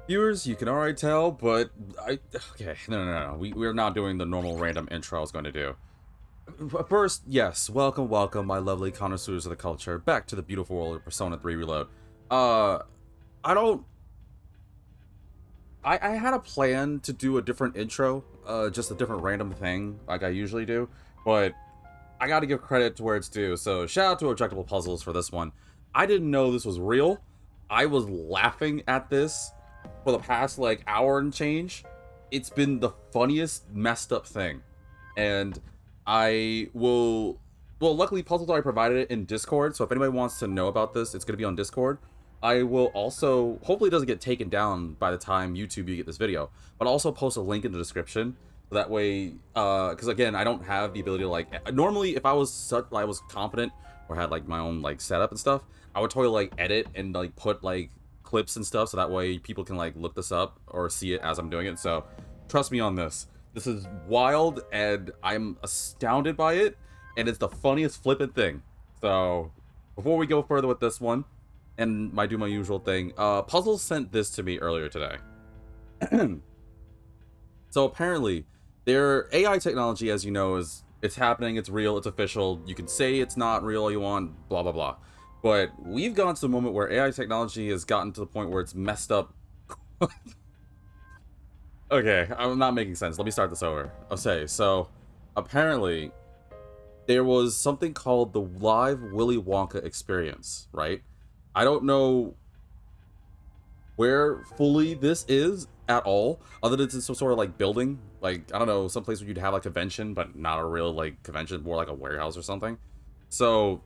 Viewers, you can already tell, but okay, no. We're not doing the normal random intro I was going to do. First, yes, welcome, my lovely connoisseurs of the culture, back to the beautiful world of Persona 3 Reload. Uh, I don't... I had a plan to do a different intro, just a different random thing, like I usually do, but I gotta give credit to where it's due, so shout out to Objectable Puzzles for this one. I didn't know this was real. I was laughing at this for the past, like, hour and change. It's been the funniest, messed up thing. And I will... Well, luckily, Puzzles already provided it in Discord, so if anybody wants to know about this, it's gonna be on Discord. I will also... Hopefully it doesn't get taken down by the time YouTube you get this video, but I'll also post a link in the description. So that way, because again, I don't have the ability to, like, normally if I was confident or had like my own like setup and stuff, I would totally like edit and like put like clips and stuff so that way people can like look this up or see it as I'm doing it. So trust me on this. This is wild and I'm astounded by it, and it's the funniest flippant thing. So before we go further with this one, and I do my usual thing, Puzzle sent this to me earlier today. So apparently, their AI technology, as you know, it's happening, it's real, it's official. You can say it's not real all you want, blah, blah, blah. But we've gone to the moment where AI technology has gotten to the point where it's messed up. Okay, I'm not making sense. Let me start this over. Okay, so apparently there was something called the live Willy Wonka experience, right? I don't know where fully this is at all, other than it's some sort of like building, like I don't know, some place where you'd have like a convention, but not a real like convention, more like a warehouse or something. So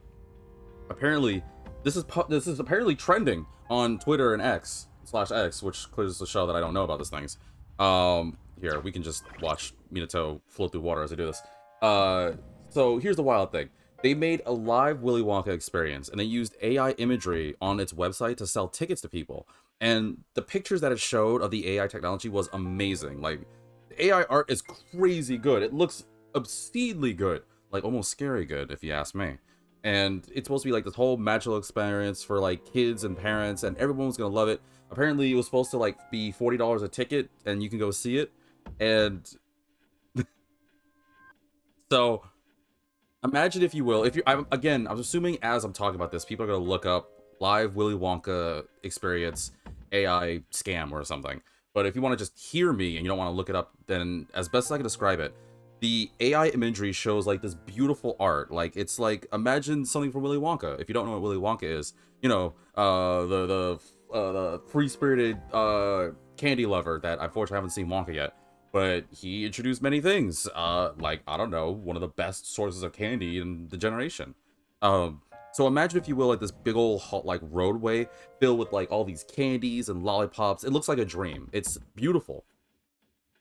apparently, this is apparently trending on Twitter and X/X, which clears the show that I don't know about these things. Here we can just watch Minato float through water as I do this. So here's the wild thing. They made a live Willy Wonka experience, and they used AI imagery on its website to sell tickets to people. And the pictures that it showed of the AI technology was amazing. Like, the AI art is crazy good. It looks obscenely good. Like, almost scary good, if you ask me. And it's supposed to be like this whole magical experience for like kids and parents, and everyone was gonna love it. Apparently, it was supposed to like be $40 a ticket, and you can go see it. And so imagine, if you will, if you again, I'm assuming as I'm talking about this, people are gonna look up live Willy Wonka experience AI scam or something. But if you want to just hear me and you don't want to look it up, then as best as I can describe it, the AI imagery shows like this beautiful art. Like, it's like, imagine something from Willy Wonka. If you don't know what Willy Wonka is, you know, the free-spirited candy lover that unfortunately I haven't seen Wonka yet. But he introduced many things, like, I don't know, one of the best sources of candy in the generation. So imagine, if you will, like this big old like roadway filled with like all these candies and lollipops. It looks like a dream. It's beautiful.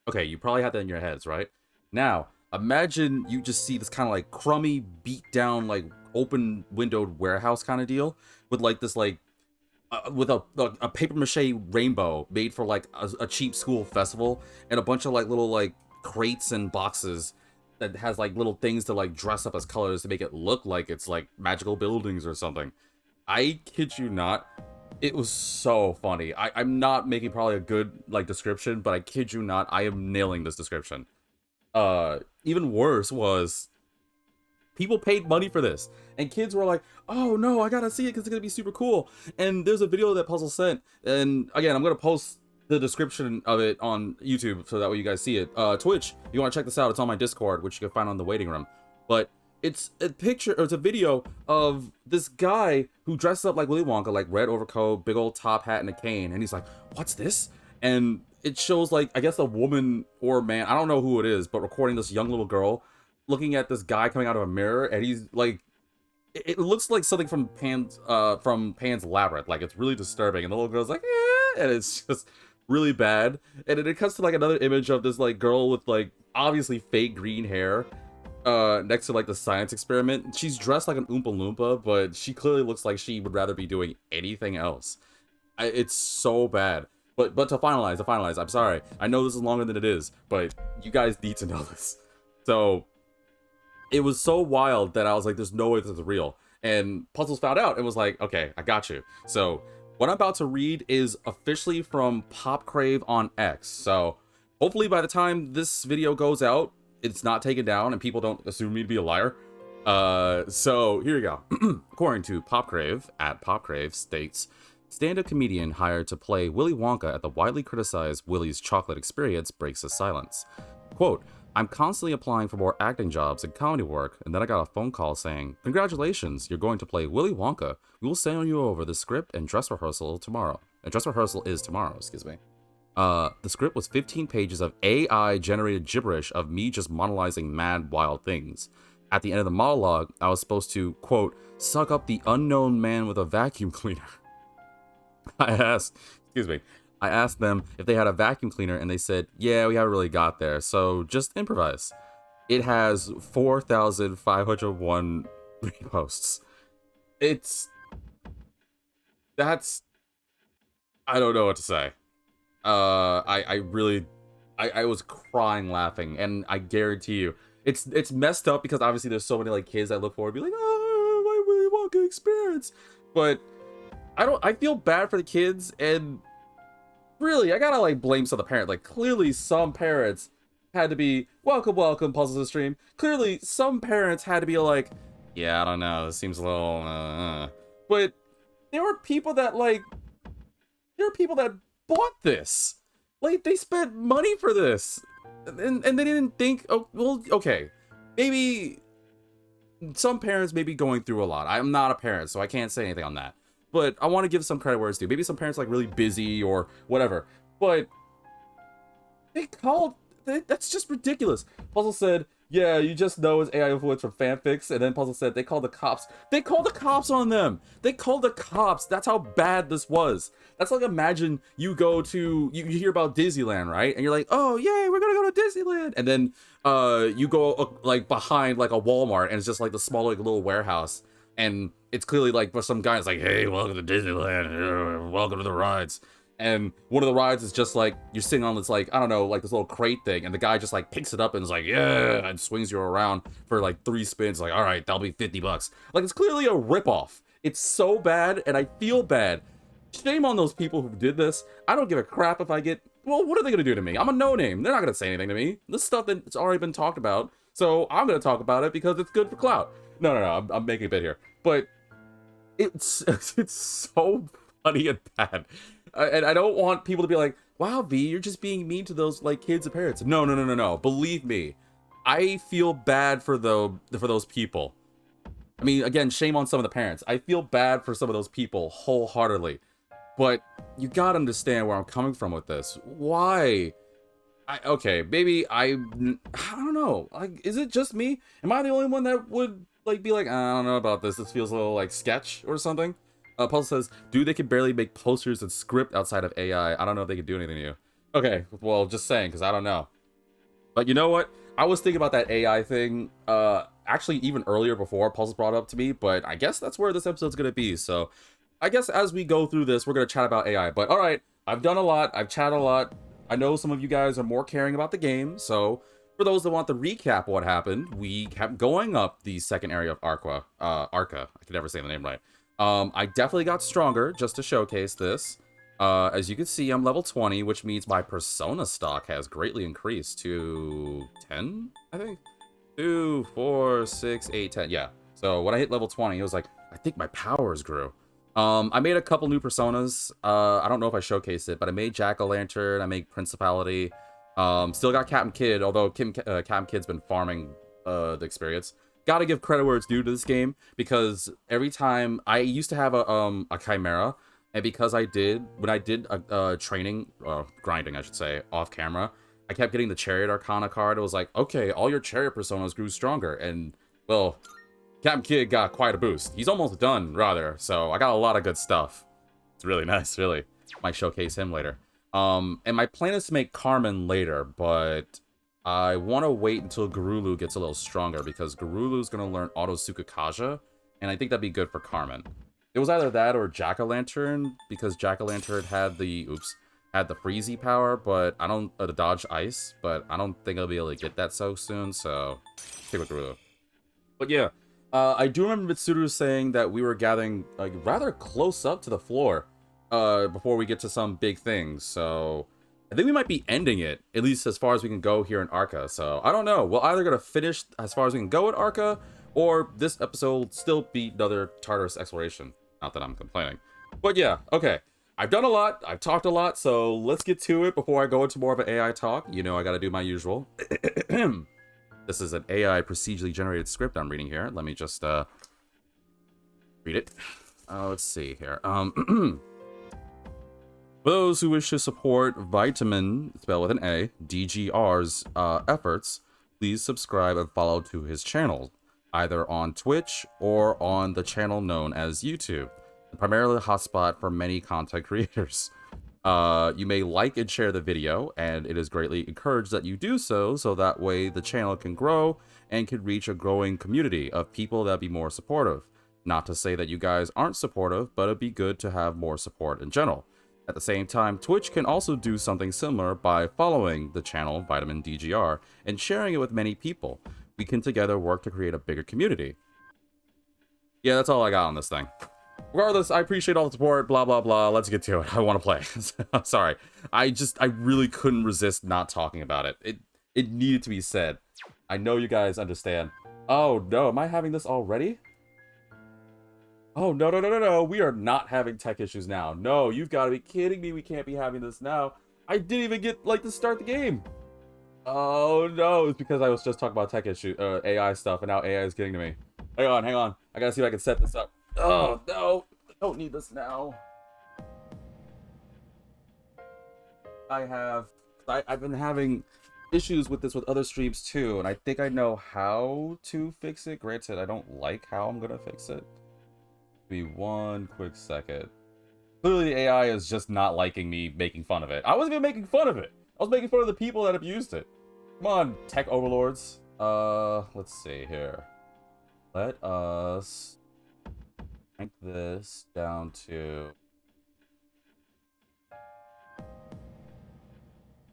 Okay, you probably had that in your heads, right? Now, imagine you just see this kind of like crummy, beat down, like open windowed warehouse kind of deal with like this like with a paper mache rainbow made for like a cheap school festival, and a bunch of like little like crates and boxes that has like little things to like dress up as colors to make it look like it's like magical buildings or something. I kid you not, it was so funny. I'm not making probably a good like description, but I kid you not, I am nailing this description. Even worse was, people paid money for this, and kids were like, oh no, I gotta see it because it's gonna be super cool. And there's a video that Puzzle sent, and again, I'm gonna post the description of it on YouTube so that way you guys see it. Twitch, if you want to check this out, it's on my Discord, which you can find on the waiting room. But it's a picture, or it's a video of this guy who dressed up like Willy Wonka, like red overcoat, big old top hat, and a cane, and he's like, what's this? And it shows like, I guess a woman or man, I don't know who it is, but recording this young little girl looking at this guy coming out of a mirror, and he's like, it looks like something from Pan's Labyrinth. Like, it's really disturbing, and the little girl's like, eh, and it's just really bad. And then it cuts to like another image of this like girl with like obviously fake green hair next to like the science experiment. She's dressed like an Oompa Loompa, but she clearly looks like she would rather be doing anything else. It's so bad. But to finalize, I'm sorry, I know this is longer than it is, but you guys need to know this. So it was so wild that I was like, there's no way this is real. And Puzzles found out and was like, okay, I got you. So What I'm about to read is officially from PopCrave on X, so hopefully by the time this video goes out, it's not taken down and people don't assume me to be a liar. So here you go. According to PopCrave, at PopCrave states, stand-up comedian hired to play Willy Wonka at the widely criticized Willy's Chocolate Experience breaks his silence. Quote, I'm constantly applying for more acting jobs and comedy work, and then I got a phone call saying, congratulations, you're going to play Willy Wonka. We will send you over the script and dress rehearsal tomorrow. And dress rehearsal is tomorrow, excuse me. The script was 15 pages of AI-generated gibberish of me just monologuing mad, wild things. At the end of the monologue, I was supposed to, quote, suck up the unknown man with a vacuum cleaner. I asked them if they had a vacuum cleaner, and they said, yeah, we haven't really got there, so just improvise. It has 4,501 reposts. I don't know what to say. I was crying laughing, and I guarantee you, it's messed up because obviously there's so many like kids that look forward to be like, oh, my Willy Wonka experience, but I feel bad for the kids, and really, I gotta like blame some of the parents. Like clearly some parents had to be, welcome, Puzzles to Stream. Clearly some parents had to be like, yeah, I don't know, this seems a little, but there were people that bought this. Like, they spent money for this. And they didn't think, oh, well, okay. Maybe some parents may be going through a lot. I'm not a parent, so I can't say anything on that. But I want to give some credit where it's due. Maybe some parents like really busy or whatever. But that's just ridiculous. Puzzle said, yeah, you just know it's AI influence from fanfics. And then Puzzle said, they called the cops. They called the cops on them. They called the cops. That's how bad this was. That's like, imagine you go to, you hear about Disneyland, right? And you're like, oh, yay, we're going to go to Disneyland. And then you go like behind like a Walmart, and it's just like the small like little warehouse. And it's clearly like for some guy, it's like, hey, welcome to Disneyland. Welcome to the rides. And one of the rides is just like, you're sitting on this like, I don't know, like this little crate thing, and the guy just like picks it up and is like, yeah, and swings you around for like 3 spins, like, all right, that'll be $50. Like, it's clearly a ripoff. It's so bad, and I feel bad. Shame on those people who did this. I don't give a crap if I get, well, what are they gonna do to me? I'm a no-name. They're not gonna say anything to me. This stuff that's already been talked about, so I'm gonna talk about it because it's good for clout. No, I'm making a bit here. But it's so funny and bad. And I don't want people to be like, wow, V, you're just being mean to those like kids and parents. No. Believe me, I feel bad for those people. I mean, again, shame on some of the parents. I feel bad for some of those people wholeheartedly. But you gotta understand where I'm coming from with this. Why? Okay, maybe I don't know. Like, is it just me? Am I the only one that would like be like, I don't know about this. This feels a little like sketch or something. Puzzle says, dude, they can barely make posters and script outside of AI. I don't know if they can do anything to you. Okay, well, just saying, because I don't know. But you know what? I was thinking about that AI thing, actually even earlier before Puzzle brought it up to me, but I guess that's where this episode's going to be. So I guess as we go through this, we're going to chat about AI. But all right, I've done a lot. I've chatted a lot. I know some of you guys are more caring about the game. So for those that want the recap of what happened, we kept going up the second area of Arca. I can never say the name right. I definitely got stronger just to showcase this. As you can see, I'm level 20, which means my persona stock has greatly increased to 10, I think? 2, 4, 6, 8, 10. Yeah. So when I hit level 20, it was like, I think my powers grew. I made a couple new personas. I don't know if I showcased it, but I made Jack-o'-lantern, I made Principality. Still got Captain Kidd, although Captain Kidd's been farming the experience. Gotta give credit where it's due to this game, because every time I used to have a chimera, and because when I did training, grinding I should say, off camera, I kept getting the Chariot Arcana card. It was like, okay, all your Chariot personas grew stronger, and well, Captain Kidd got quite a boost. He's almost done, rather, so I got a lot of good stuff. It's really nice, really. Might showcase him later. And my plan is to make Carmen later, but I want to wait until Garulu gets a little stronger, because Garulu's going to learn Auto Tsukakaja, and I think that'd be good for Carmen. It was either that or Jack-o'-lantern, because Jack-o'-lantern had the freezy power, but I don't, the dodge ice, but I don't think I'll be able to get that so soon, so stick with Garulu. But yeah, I do remember Mitsuru saying that we were gathering like rather close up to the floor. before we get to some big things. So I think we might be ending it, at least as far as we can go here in Arca. So I don't know. We're either gonna finish as far as we can go in Arca, or this episode will still be another Tartarus exploration. Not that I'm complaining, but yeah, okay. I've done a lot. I've talked a lot. So let's get to it before I go into more of an AI talk. You know, I got to do my usual. This is an AI procedurally generated script I'm reading here. Let me just read it. Let's see here. For those who wish to support Vitamin, spelled with an A, DGR's efforts, please subscribe and follow to his channel, either on Twitch or on the channel known as YouTube, primarily a hotspot for many content creators. You may like and share the video, and it is greatly encouraged that you do so, so that way the channel can grow and can reach a growing community of people that be more supportive. Not to say that you guys aren't supportive, but it'd be good to have more support in general. At the same time, Twitch can also do something similar by following the channel Vitamin DGR and sharing it with many people. We can together work to create a bigger community. Yeah, that's all I got on this thing. Regardless, I appreciate all the support, blah, blah, blah. Let's get to it. I want to play. Sorry. I really couldn't resist not talking about it. It needed to be said. I know you guys understand. Oh, no. Am I having this already? Oh, no, no, no, no, no. We are not having tech issues now. No, you've got to be kidding me. We can't be having this now. I didn't even get, like, to start the game. Oh, no. It's because I was just talking about tech issue, AI stuff, and now AI is getting to me. Hang on, hang on. I gotta see if I can set this up. Oh, no. I don't need this now. I've been having issues with this with other streams, too, and I think I know how to fix it. Granted, I don't like how I'm gonna fix it. Be one quick second. Clearly the AI is just not liking me making fun of it. I wasn't even making fun of it. I was making fun of the people that have used it. Come on, tech overlords. Let's see here. Let us crank this down to...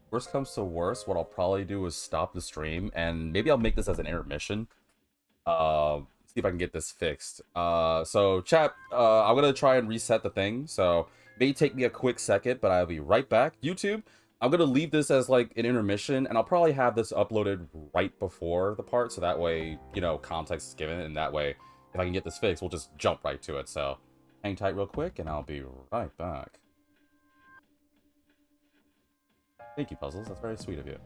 Worst comes to worst, what I'll probably do is stop the stream, and maybe I'll make this as an intermission. See if I can get this fixed. So chat, I'm gonna try and reset the thing, so it may take me a quick second, but I'll be right back. YouTube, I'm gonna leave this as like an intermission, and I'll probably have this uploaded right before the part, so that way, you know, context is given, and that way, if I can get this fixed, we'll just jump right to it. So hang tight real quick, and I'll be right back. Thank you, Puzzles. That's very sweet of you.